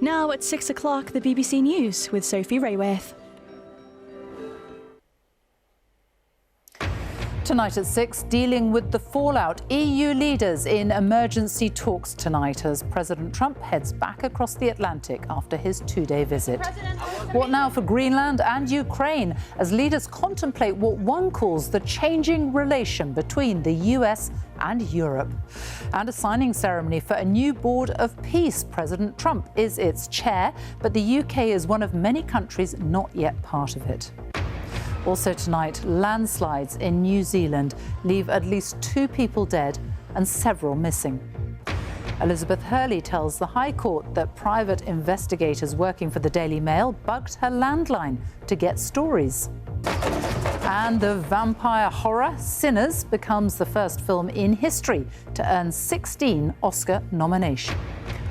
Now at 6 o'clock, the BBC News with Sophie Rayworth. Tonight at 6, dealing with the fallout. EU leaders in emergency talks tonight as President Trump heads back across the Atlantic after his two-day visit. What now for Greenland and Ukraine as leaders contemplate what one calls the changing relation between the US and Europe? And a signing ceremony for a new board of peace. President Trump is its chair, but the UK is one of many countries not yet part of it. Also tonight, landslides in New Zealand leave at least 2 people dead and several missing. Elizabeth Hurley tells the High Court that private investigators working for the Daily Mail bugged her landline to get stories. And the vampire horror Sinners becomes the first film in history to earn 16 Oscar nominations.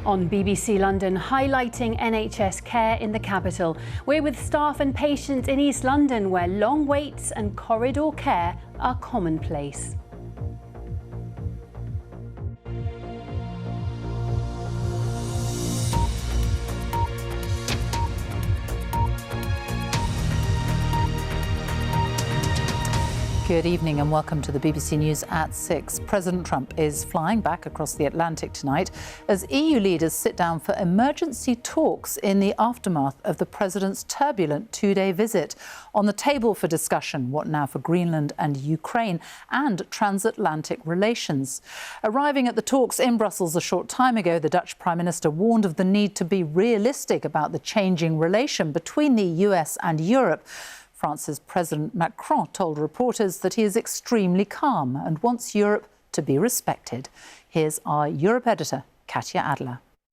On BBC London, highlighting NHS care in the capital. We're with staff and patients in East London, where long waits and corridor care are commonplace. Good evening and welcome to the BBC News at 6. President Trump is flying back across the Atlantic tonight as EU leaders sit down for emergency talks in the aftermath of the president's turbulent two-day visit. On the table for discussion, what now for Greenland and Ukraine and transatlantic relations. Arriving at the talks in Brussels a short time ago, the Dutch Prime Minister warned of the need to be realistic about the changing relation between the US and Europe. France's President Macron told reporters that he is extremely calm and wants Europe to be respected. Here's our Europe editor, Katya Adler.